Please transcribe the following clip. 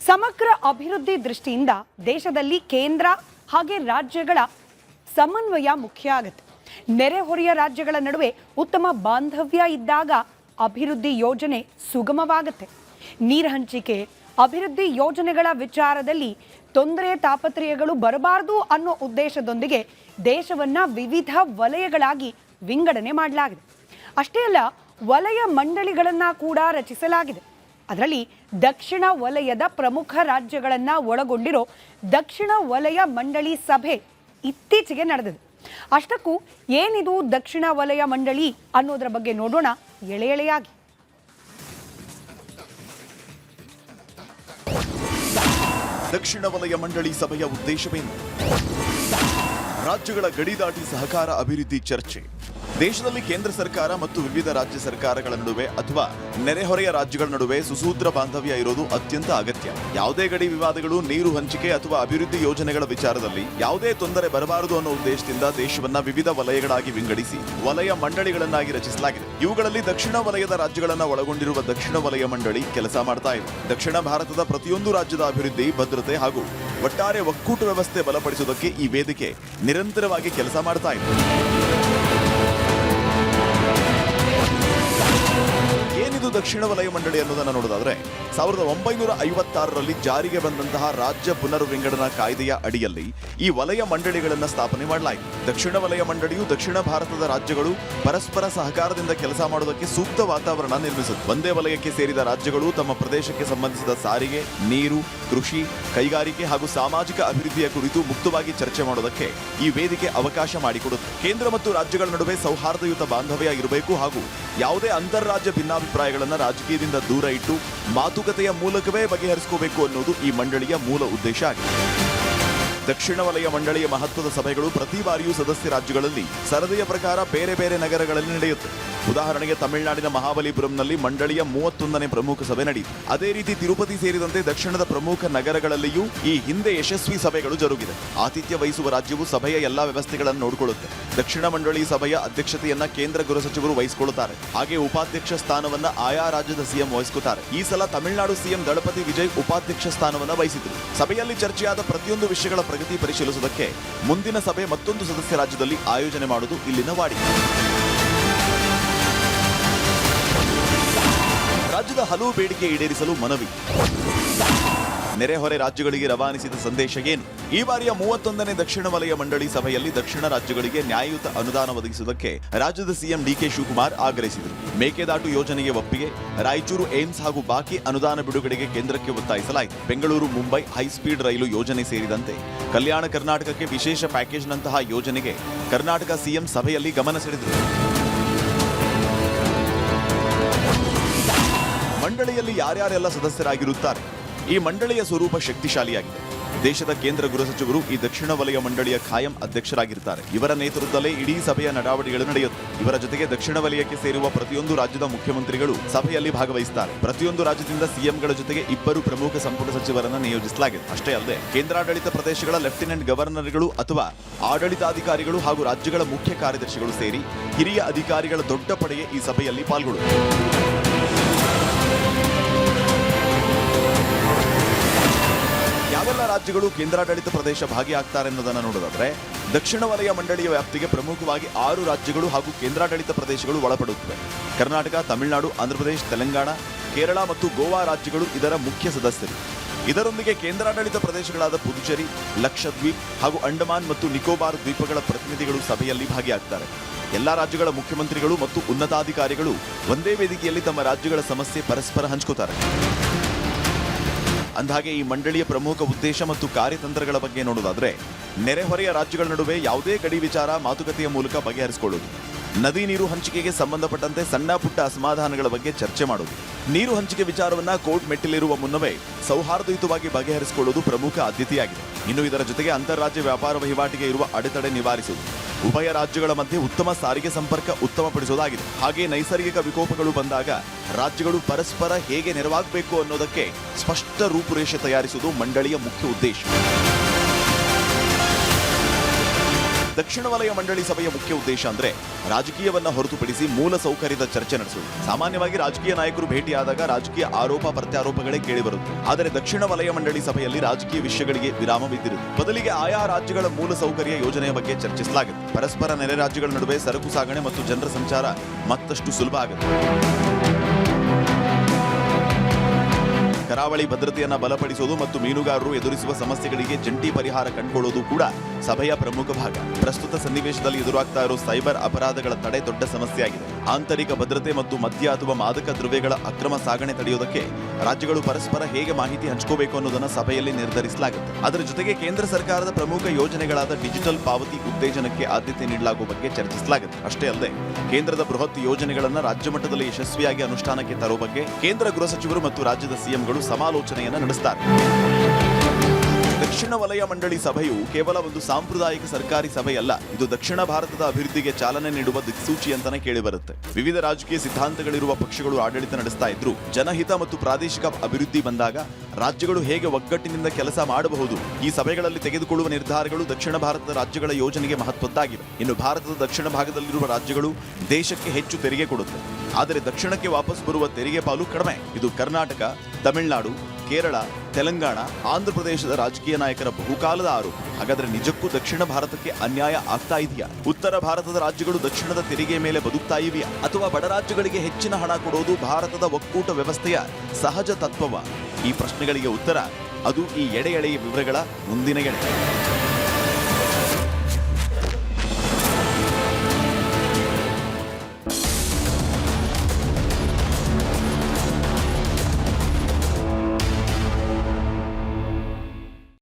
ಸಮಗ್ರ ಅಭಿವೃದ್ಧಿ ದೃಷ್ಟಿಯಿಂದ ದೇಶದಲ್ಲಿ ಕೇಂದ್ರ ಹಾಗೆ ರಾಜ್ಯಗಳ ಸಮನ್ವಯ ಮುಖ್ಯ ಆಗುತ್ತೆ. ನೆರೆಹೊರೆಯ ರಾಜ್ಯಗಳ ನಡುವೆ ಉತ್ತಮ ಬಾಂಧವ್ಯ ಇದ್ದಾಗ ಅಭಿವೃದ್ಧಿ ಯೋಜನೆ ಸುಗಮವಾಗುತ್ತೆ. ನೀರು ಹಂಚಿಕೆ, ಅಭಿವೃದ್ಧಿ ಯೋಜನೆಗಳ ವಿಚಾರದಲ್ಲಿ ತೊಂದರೆ ತಾಪತ್ರಯಗಳು ಬರಬಾರದು ಅನ್ನೋ ಉದ್ದೇಶದೊಂದಿಗೆ ದೇಶವನ್ನ ವಿವಿಧ ವಲಯಗಳಾಗಿ ವಿಂಗಡಣೆ ಮಾಡಲಾಗಿದೆ. ಅಷ್ಟೇ ಅಲ್ಲ, ವಲಯ ಮಂಡಳಿಗಳನ್ನ ಕೂಡ ರಚಿಸಲಾಗಿದೆ. ಅದರಲ್ಲಿ ದಕ್ಷಿಣ ವಲಯದ ಪ್ರಮುಖ ರಾಜ್ಯಗಳನ್ನ ಒಳಗೊಂಡಿರೋ ದಕ್ಷಿಣ ವಲಯ ಮಂಡಳಿ ಸಭೆ ಇತ್ತೀಚೆಗೆ ನಡೆದಿದೆ. ಅಷ್ಟಕ್ಕೂ ಏನಿದು ದಕ್ಷಿಣ ವಲಯ ಮಂಡಳಿ ಅನ್ನೋದರ ಬಗ್ಗೆ ನೋಡೋಣ ಎಳೆ ಎಳೆಯಾಗಿ. ದಕ್ಷಿಣ ವಲಯ ಮಂಡಳಿ ಸಭೆಯ ಉದ್ದೇಶವೇನು? ರಾಜ್ಯಗಳ ಗಡಿ ದಾಟಿ ಸಹಕಾರ ಅಭಿವೃದ್ಧಿ ಚರ್ಚೆ. ದೇಶದಲ್ಲಿ ಕೇಂದ್ರ ಸರ್ಕಾರ ಮತ್ತು ವಿವಿಧ ರಾಜ್ಯ ಸರ್ಕಾರಗಳ ನಡುವೆ ಅಥವಾ ನೆರೆಹೊರೆಯ ರಾಜ್ಯಗಳ ನಡುವೆ ಸುಸೂತ್ರ ಬಾಂಧವ್ಯ ಇರೋದು ಅತ್ಯಂತ ಅಗತ್ಯ. ಯಾವುದೇ ಗಡಿ ವಿವಾದಗಳು, ನೀರು ಹಂಚಿಕೆ ಅಥವಾ ಅಭಿವೃದ್ಧಿ ಯೋಜನೆಗಳ ವಿಚಾರದಲ್ಲಿ ಯಾವುದೇ ತೊಂದರೆ ಬರಬಾರದು ಅನ್ನೋ ಉದ್ದೇಶದಿಂದ ದೇಶವನ್ನ ವಿವಿಧ ವಲಯಗಳಾಗಿ ವಿಂಗಡಿಸಿ ವಲಯ ಮಂಡಳಿಗಳನ್ನಾಗಿ ರಚಿಸಲಾಗಿದೆ. ಇವುಗಳಲ್ಲಿ ದಕ್ಷಿಣ ವಲಯದ ರಾಜ್ಯಗಳನ್ನ ಒಳಗೊಂಡಿರುವ ದಕ್ಷಿಣ ವಲಯ ಮಂಡಳಿ ಕೆಲಸ ಮಾಡ್ತಾ ಇದೆ. ದಕ್ಷಿಣ ಭಾರತದ ಪ್ರತಿಯೊಂದು ರಾಜ್ಯದ ಅಭಿವೃದ್ಧಿ, ಭದ್ರತೆ ಹಾಗೂ ಒಟ್ಟಾರೆ ಒಕ್ಕೂಟ ವ್ಯವಸ್ಥೆ ಬಲಪಡಿಸುವುದಕ್ಕೆ ಈ ವೇದಿಕೆ ನಿರಂತರವಾಗಿ ಕೆಲಸ ಮಾಡ್ತಾ ಇದೆ. ಏನಿದು ದಕ್ಷಿಣ ವಲಯ ಮಂಡಳಿ ಅನ್ನೋದನ್ನ ನೋಡೋದಾದ್ರೆ 1956ರಲ್ಲಿ ಜಾರಿಗೆ ಬಂದಂತಹ ರಾಜ್ಯ ಪುನರ್ ವಿಂಗಡಣಾ ಕಾಯ್ದೆಯ ಅಡಿಯಲ್ಲಿ ಈ ವಲಯ ಮಂಡಳಿಗಳನ್ನ ಸ್ಥಾಪನೆ ಮಾಡಲಾಯಿತು. ದಕ್ಷಿಣ ವಲಯ ಮಂಡಳಿಯು ದಕ್ಷಿಣ ಭಾರತದ ರಾಜ್ಯಗಳು ಪರಸ್ಪರ ಸಹಕಾರದಿಂದ ಕೆಲಸ ಮಾಡೋದಕ್ಕೆ ಸೂಕ್ತ ವಾತಾವರಣ ನಿರ್ಮಿಸುತ್ತೆ. ಒಂದೇ ವಲಯಕ್ಕೆ ಸೇರಿದ ರಾಜ್ಯಗಳು ತಮ್ಮ ಪ್ರದೇಶಕ್ಕೆ ಸಂಬಂಧಿಸಿದ ಸಾರಿಗೆ, ನೀರು, ಕೃಷಿ, ಕೈಗಾರಿಕೆ ಹಾಗೂ ಸಾಮಾಜಿಕ ಅಭಿವೃದ್ಧಿಯ ಕುರಿತು ಮುಕ್ತವಾಗಿ ಚರ್ಚೆ ಮಾಡೋದಕ್ಕೆ ಈ ವೇದಿಕೆ ಅವಕಾಶ ಮಾಡಿಕೊಡುತ್ತೆ. ಕೇಂದ್ರ ಮತ್ತು ರಾಜ್ಯಗಳ ನಡುವೆ ಸೌಹಾರ್ದಯುತ ಬಾಂಧವ್ಯ ಇರಬೇಕು ಹಾಗೂ ಯಾವುದೇ ಅಂತಾರಾಜ್ಯ ಭಿನ್ನಾಭಿಪ್ರಾಯಗಳನ್ನು ರಾಜಕೀಯದಿಂದ ದೂರ ಇಟ್ಟು ಮಾತುಕತೆಯ ಮೂಲಕವೇ ಬಗೆಹರಿಸಿಕೋಬೇಕು ಅನ್ನೋದು ಈ ಮಂಡಳಿಯ ಮೂಲ ಉದ್ದೇಶ ಆಗಿದೆ. ದಕ್ಷಿಣ ವಲಯ ಮಂಡಳಿಯ ಮಹತ್ವದ ಸಭೆಗಳು ಪ್ರತಿ ಬಾರಿಯೂ ಸದಸ್ಯ ರಾಜ್ಯಗಳಲ್ಲಿ ಸರದಿಯ ಪ್ರಕಾರ ಬೇರೆ ಬೇರೆ ನಗರಗಳಲ್ಲಿ ನಡೆಯುತ್ತೆ. ಉದಾಹರಣೆಗೆ ತಮಿಳುನಾಡಿನ ಮಹಾಬಲಿಪುರಂನಲ್ಲಿ ಮಂಡಳಿಯ 31ನೇ ಪ್ರಮುಖ ಸಭೆ ನಡೆಯಿತು. ಅದೇ ರೀತಿ ತಿರುಪತಿ ಸೇರಿದಂತೆ ದಕ್ಷಿಣದ ಪ್ರಮುಖ ನಗರಗಳಲ್ಲಿಯೂ ಈ ಹಿಂದೆ ಯಶಸ್ವಿ ಸಭೆಗಳು ಜರುಗಿದೆ. ಆತಿಥ್ಯ ವಹಿಸುವ ರಾಜ್ಯವು ಸಭೆಯ ಎಲ್ಲಾ ವ್ಯವಸ್ಥೆಗಳನ್ನು ನೋಡಿಕೊಳ್ಳುತ್ತೆ. ದಕ್ಷಿಣ ಮಂಡಳಿ ಸಭೆಯ ಅಧ್ಯಕ್ಷತೆಯನ್ನ ಕೇಂದ್ರ ಗೃಹ ಸಚಿವರು ವಹಿಸಿಕೊಳ್ಳುತ್ತಾರೆ. ಹಾಗೆ ಉಪಾಧ್ಯಕ್ಷ ಸ್ಥಾನವನ್ನ ಆಯಾ ರಾಜ್ಯದ ಸಿಎಂ ವಹಿಸಿಕೊಳ್ಳುತ್ತಾರೆ. ಈ ಸಲ ತಮಿಳುನಾಡು ಸಿಎಂ ದಳಪತಿ ವಿಜಯ್ ಉಪಾಧ್ಯಕ್ಷ ಸ್ಥಾನವನ್ನ ವಹಿಸಿದ್ರು. ಸಭೆಯಲ್ಲಿ ಚರ್ಚೆಯಾದ ಪ್ರತಿಯೊಂದು ವಿಷಯಗಳ ಪ್ರಗತಿ ಪರಿಶೀಲಿಸುವುದಕ್ಕೆ ಮುಂದಿನ ಸಭೆ ಮತ್ತೊಂದು ಸದಸ್ಯ ರಾಜ್ಯದಲ್ಲಿ ಆಯೋಜನೆ ಮಾಡುವುದು ಇಲ್ಲಿನ ವಾಡಿಕೆ. ರಾಜ್ಯದ ಹಲವು ಬೇಡಿಕೆ ಈಡೇರಿಸಲು ಮನವಿ. ನೆರೆಹೊರೆ ರಾಜ್ಯಗಳಿಗೆ ರವಾನಿಸಿದ ಸಂದೇಶ ಏನು? ಈ ಬಾರಿಯ 31ನೇ ದಕ್ಷಿಣ ವಲಯ ಮಂಡಳಿ ಸಭೆಯಲ್ಲಿ ದಕ್ಷಿಣ ರಾಜ್ಯಗಳಿಗೆ ನ್ಯಾಯಯುತ ಅನುದಾನ ಒದಗಿಸುವುದಕ್ಕೆ ರಾಜ್ಯದ ಸಿಎಂ ಡಿಕೆ ಶಿವಕುಮಾರ್ ಆಗ್ರಹಿಸಿದರು. ಮೇಕೆದಾಟು ಯೋಜನೆಗೆ ಒಪ್ಪಿಗೆ, ರಾಯಚೂರು ಏಮ್ಸ್ ಹಾಗೂ ಬಾಕಿ ಅನುದಾನ ಬಿಡುಗಡೆಗೆ ಕೇಂದ್ರಕ್ಕೆ ಒತ್ತಾಯಿಸಲಾಯಿತು. ಬೆಂಗಳೂರು ಮುಂಬೈ ಹೈಸ್ಪೀಡ್ ರೈಲು ಯೋಜನೆ ಸೇರಿದಂತೆ ಕಲ್ಯಾಣ ಕರ್ನಾಟಕಕ್ಕೆ ವಿಶೇಷ ಪ್ಯಾಕೇಜ್ನಂತಹ ಯೋಜನೆಗೆ ಕರ್ನಾಟಕ ಸಿಎಂ ಸಭೆಯಲ್ಲಿ ಗಮನ ಸೆಳೆದರು. ಮಂಡಳಿಯಲ್ಲಿ ಯಾರ್ಯಾರೆಲ್ಲ ಸದಸ್ಯರಾಗಿರುತ್ತಾರೆ? ಈ ಮಂಡಳಿಯ ಸ್ವರೂಪ ಶಕ್ತಿಶಾಲಿಯಾಗಿದೆ. ದೇಶದ ಕೇಂದ್ರ ಗೃಹ ಸಚಿವರು ಈ ದಕ್ಷಿಣ ವಲಯ ಮಂಡಳಿಯ ಖಾಯಂ ಅಧ್ಯಕ್ಷರಾಗಿರುತ್ತಾರೆ. ಇವರ ನೇತೃತ್ವದಲ್ಲೇ ಇಡೀ ಸಭೆಯ ನಡಾವಳಿಗಳು ನಡೆಯುತ್ತೆ. ಇವರ ಜೊತೆಗೆ ದಕ್ಷಿಣ ವಲಯಕ್ಕೆ ಸೇರುವ ಪ್ರತಿಯೊಂದು ರಾಜ್ಯದ ಮುಖ್ಯಮಂತ್ರಿಗಳು ಸಭೆಯಲ್ಲಿ ಭಾಗವಹಿಸುತ್ತಾರೆ. ಪ್ರತಿಯೊಂದು ರಾಜ್ಯದಿಂದ ಸಿಎಂಗಳ ಜೊತೆಗೆ 2 ಪ್ರಮುಖ ಸಂಪುಟ ಸಚಿವರನ್ನು ನಿಯೋಜಿಸಲಾಗಿದೆ. ಅಷ್ಟೇ ಅಲ್ಲದೆ ಕೇಂದ್ರಾಡಳಿತ ಪ್ರದೇಶಗಳ ಲೆಫ್ಟಿನೆಂಟ್ ಗವರ್ನರ್ಗಳು ಅಥವಾ ಆಡಳಿತಾಧಿಕಾರಿಗಳು ಹಾಗೂ ರಾಜ್ಯಗಳ ಮುಖ್ಯ ಕಾರ್ಯದರ್ಶಿಗಳು ಸೇರಿ ಹಿರಿಯ ಅಧಿಕಾರಿಗಳ ದೊಡ್ಡ ಪಡೆಯೇ ಈ ಸಭೆಯಲ್ಲಿ ಪಾಲ್ಗೊಳ್ಳುತ್ತದೆ. ಯಾವೆಲ್ಲ ರಾಜ್ಯಗಳು ಕೇಂದ್ರಾಡಳಿತ ಪ್ರದೇಶ ಭಾಗಿಯಾಗ್ತಾರೆ ಅನ್ನೋದನ್ನು ನೋಡೋದಾದ್ರೆ ದಕ್ಷಿಣ ವಲಯ ಮಂಡಳಿಯ ವ್ಯಾಪ್ತಿಗೆ ಪ್ರಮುಖವಾಗಿ 6 ರಾಜ್ಯಗಳು ಹಾಗೂ ಕೇಂದ್ರಾಡಳಿತ ಪ್ರದೇಶಗಳು ಒಳಪಡುತ್ತವೆ. ಕರ್ನಾಟಕ, ತಮಿಳುನಾಡು, ಆಂಧ್ರಪ್ರದೇಶ, ತೆಲಂಗಾಣ, ಕೇರಳ ಮತ್ತು ಗೋವಾ ರಾಜ್ಯಗಳು ಇದರ ಮುಖ್ಯ ಸದಸ್ಯರು. ಇದರೊಂದಿಗೆ ಕೇಂದ್ರಾಡಳಿತ ಪ್ರದೇಶಗಳಾದ ಪುದುಚೇರಿ, ಲಕ್ಷದ್ವೀಪ್ ಹಾಗೂ ಅಂಡಮಾನ್ ಮತ್ತು ನಿಕೋಬಾರ್ ದ್ವೀಪಗಳ ಪ್ರತಿನಿಧಿಗಳು ಸಭೆಯಲ್ಲಿ ಭಾಗಿಯಾಗ್ತಾರೆ. ಎಲ್ಲಾ ರಾಜ್ಯಗಳ ಮುಖ್ಯಮಂತ್ರಿಗಳು ಮತ್ತು ಉನ್ನತಾಧಿಕಾರಿಗಳು ಒಂದೇ ವೇದಿಕೆಯಲ್ಲಿ ತಮ್ಮ ರಾಜ್ಯಗಳ ಸಮಸ್ಯೆ ಪರಸ್ಪರ ಹಂಚಿಕೊತಾರೆ. ಅಂದಹಾಗೆ ಈ ಮಂಡಳಿಯ ಪ್ರಮುಖ ಉದ್ದೇಶ ಮತ್ತು ಕಾರ್ಯತಂತ್ರಗಳ ಬಗ್ಗೆ ನೋಡೋದಾದ್ರೆ ನೆರೆಹೊರೆಯ ರಾಜ್ಯಗಳ ನಡುವೆ ಯಾವುದೇ ಗಡಿ ವಿಚಾರ ಮಾತುಕತೆಯ ಮೂಲಕ ಬಗೆಹರಿಸಿಕೊಳ್ಳುವುದು, ನದಿ ನೀರು ಹಂಚಿಕೆಗೆ ಸಂಬಂಧಪಟ್ಟಂತೆ ಸಣ್ಣ ಪುಟ್ಟ ಅಸಮಾಧಾನಗಳ ಬಗ್ಗೆ ಚರ್ಚೆ ಮಾಡೋದು, ನೀರು ಹಂಚಿಕೆ ವಿಚಾರವನ್ನ ಕೋರ್ಟ್ ಮೆಟ್ಟಿಲೇರುವ ಮುನ್ನವೇ ಸೌಹಾರ್ದಯುತವಾಗಿ ಬಗೆಹರಿಸಿಕೊಳ್ಳುವುದು ಪ್ರಮುಖ ಆದ್ಯತೆಯಾಗಿದೆ. ಇನ್ನು ಇದರ ಜೊತೆಗೆ ಅಂತಾರಾಜ್ಯ ವ್ಯಾಪಾರ ವಹಿವಾಟಿಗೆ ಇರುವ ಅಡೆತಡೆ ನಿವಾರಿಸುವುದು, ಉಭಯ ರಾಜ್ಯಗಳ ಮಧ್ಯೆ ಉತ್ತಮ ಸಾರಿಗೆ ಸಂಪರ್ಕ ಉತ್ತಮಪಡಿಸುವುದಾಗಿದೆ. ಹಾಗೆ ನೈಸರ್ಗಿಕ ವಿಕೋಪಗಳು ಬಂದಾಗ ರಾಜ್ಯಗಳು ಪರಸ್ಪರ ಹೇಗೆ ನೆರವಾಗಬೇಕು ಅನ್ನೋದಕ್ಕೆ ಸ್ಪಷ್ಟ ರೂಪುರೇಷೆ ತಯಾರಿಸುವುದು ಮಂಡಳಿಯ ಮುಖ್ಯ ಉದ್ದೇಶ. ದಕ್ಷಿಣ ವಲಯ ಮಂಡಳಿ ಸಭೆಯ ಮುಖ್ಯ ಉದ್ದೇಶ ಅಂದ್ರೆ ರಾಜಕೀಯವನ್ನ ಹೊರತುಪಡಿಸಿ ಮೂಲ ಸೌಕರ್ಯದ ಚರ್ಚೆ ನಡೆಸುವುದು. ಸಾಮಾನ್ಯವಾಗಿ ರಾಜಕೀಯ ನಾಯಕರು ಭೇಟಿಯಾದಾಗ ರಾಜಕೀಯ ಆರೋಪ ಪ್ರತ್ಯಾರೋಪಗಳೇ ಕೇಳಿಬರುತ್ತೆ. ಆದರೆ ದಕ್ಷಿಣ ವಲಯ ಮಂಡಳಿ ಸಭೆಯಲ್ಲಿ ರಾಜಕೀಯ ವಿಷಯಗಳಿಗೆ ವಿರಾಮ ಬಿದ್ದಿರುವುದು. ಬದಲಿಗೆ ಆಯಾ ರಾಜ್ಯಗಳ ಮೂಲ ಸೌಕರ್ಯ ಯೋಜನೆಯ ಬಗ್ಗೆ ಚರ್ಚಿಸಲಾಗುತ್ತೆ. ಪರಸ್ಪರ ನೆರೆ ರಾಜ್ಯಗಳ ನಡುವೆ ಸರಕು ಸಾಗಣೆ ಮತ್ತು ಜನರ ಸಂಚಾರ ಮತ್ತಷ್ಟು ಸುಲಭ ಆಗುತ್ತೆ. ಕರಾವಳಿ ಭದ್ರತೆಯನ್ನ ಬಲಪಡಿಸುವುದು ಮತ್ತು ಮೀನುಗಾರರು ಎದುರಿಸುವ ಸಮಸ್ಯೆಗಳಿಗೆ ಜಂಟಿ ಪರಿಹಾರ ಕಂಡುಕೊಳ್ಳುವುದು ಕೂಡ ಸಭೆಯ ಪ್ರಮುಖ ಭಾಗ. ಪ್ರಸ್ತುತ ಸನ್ನಿವೇಶದಲ್ಲಿ ಎದುರಾಗ್ತಾ ಇರೋ ಸೈಬರ್ ಅಪರಾಧಗಳ ತಡೆ ದೊಡ್ಡ ಸಮಸ್ಯೆಯಾಗಿದೆ. ಆಂತರಿಕ ಭದ್ರತೆ ಮತ್ತು ಮದ್ಯ ಅಥವಾ ಮಾದಕ ದ್ರವ್ಯಗಳ ಅಕ್ರಮ ಸಾಗಣೆ ತಡೆಯುವುದಕ್ಕೆ ರಾಜ್ಯಗಳು ಪರಸ್ಪರ ಹೇಗೆ ಮಾಹಿತಿ ಹಂಚಿಕೋಬೇಕು ಅನ್ನೋದನ್ನ ಸಭೆಯಲ್ಲಿ ನಿರ್ಧರಿಸಲಾಗುತ್ತೆ. ಅದರ ಜೊತೆಗೆ ಕೇಂದ್ರ ಸರ್ಕಾರದ ಪ್ರಮುಖ ಯೋಜನೆಗಳಾದ ಡಿಜಿಟಲ್ ಪಾವತಿ ಉತ್ತೇಜನಕ್ಕೆ ಆದ್ಯತೆ ನೀಡಲಾಗುವ ಬಗ್ಗೆ ಚರ್ಚಿಸಲಾಗುತ್ತೆ. ಅಷ್ಟೇ ಅಲ್ಲದೆ ಕೇಂದ್ರದ ಬೃಹತ್ ಯೋಜನೆಗಳನ್ನ ರಾಜ್ಯ ಮಟ್ಟದಲ್ಲಿ ಯಶಸ್ವಿಯಾಗಿ ಅನುಷ್ಠಾನಕ್ಕೆ ತರುವ ಬಗ್ಗೆ ಕೇಂದ್ರ ಗೃಹ ಸಚಿವರು ಮತ್ತು ರಾಜ್ಯದ ಸಿಎಂಗಳು ಸಮಾಲೋಚನೆಯನ್ನು ನಡೆಸುತ್ತಾರೆ. ದಕ್ಷಿಣ ವಲಯ ಮಂಡಳಿ ಸಭೆಯು ಕೇವಲ ಒಂದು ಸಾಂಪ್ರದಾಯಿಕ ಸರ್ಕಾರಿ ಸಭೆಯಲ್ಲ. ಇದು ದಕ್ಷಿಣ ಭಾರತದ ಅಭಿವೃದ್ಧಿಗೆ ಚಾಲನೆ ನೀಡುವ ದಿಕ್ಸೂಚಿ ಅಂತಾನೆ ಕೇಳಿಬರುತ್ತೆ. ವಿವಿಧ ರಾಜಕೀಯ ಸಿದ್ಧಾಂತಗಳಿರುವ ಪಕ್ಷಗಳು ಆಡಳಿತ ನಡೆಸ್ತಾ ಇದ್ರು ಜನಹಿತ ಮತ್ತು ಪ್ರಾದೇಶಿಕ ಅಭಿವೃದ್ಧಿ ಬಂದಾಗ ರಾಜ್ಯಗಳು ಹೇಗೆ ಒಗ್ಗಟ್ಟಿನಿಂದ ಕೆಲಸ ಮಾಡಬಹುದು, ಈ ಸಭೆಗಳಲ್ಲಿ ತೆಗೆದುಕೊಳ್ಳುವ ನಿರ್ಧಾರಗಳು ದಕ್ಷಿಣ ಭಾರತದ ರಾಜ್ಯಗಳ ಯೋಜನೆಗೆ ಮಹತ್ವದ್ದಾಗಿವೆ. ಇನ್ನು ಭಾರತದ ದಕ್ಷಿಣ ಭಾಗದಲ್ಲಿರುವ ರಾಜ್ಯಗಳು ದೇಶಕ್ಕೆ ಹೆಚ್ಚು ತೆರಿಗೆ ಕೊಡುತ್ತೆ, ಆದರೆ ದಕ್ಷಿಣಕ್ಕೆ ವಾಪಸ್ ಬರುವ ತೆರಿಗೆ ಪಾಲು ಕಡಿಮೆ. ಇದು ಕರ್ನಾಟಕ, ತಮಿಳುನಾಡು, ಕೇರಳ, ತೆಲಂಗಾಣ, ಆಂಧ್ರಪ್ರದೇಶದ ರಾಜಕೀಯ ನಾಯಕರ ಬಹುಕಾಲದ ಆರೋಪ. ಹಾಗಾದ್ರೆ ನಿಜಕ್ಕೂ ದಕ್ಷಿಣ ಭಾರತಕ್ಕೆ ಅನ್ಯಾಯ ಆಗ್ತಾ ಇದೆಯಾ? ಉತ್ತರ ಭಾರತದ ರಾಜ್ಯಗಳು ದಕ್ಷಿಣದ ತೆರಿಗೆ ಮೇಲೆ ಬದುಕ್ತಾ ಇವೆಯಾ? ಅಥವಾ ಬಡ ರಾಜ್ಯಗಳಿಗೆ ಹೆಚ್ಚಿನ ಹಣ ಕೊಡೋದು ಭಾರತದ ಒಕ್ಕೂಟ ವ್ಯವಸ್ಥೆಯ ಸಹಜ ತತ್ವವ? ಈ ಪ್ರಶ್ನೆಗಳಿಗೆ ಉತ್ತರ ಅದು ಈ ಎಳೆ ಎಳೆಯ ವಿವರಗಳ ಮುಂದಿನ ಎಳೆ.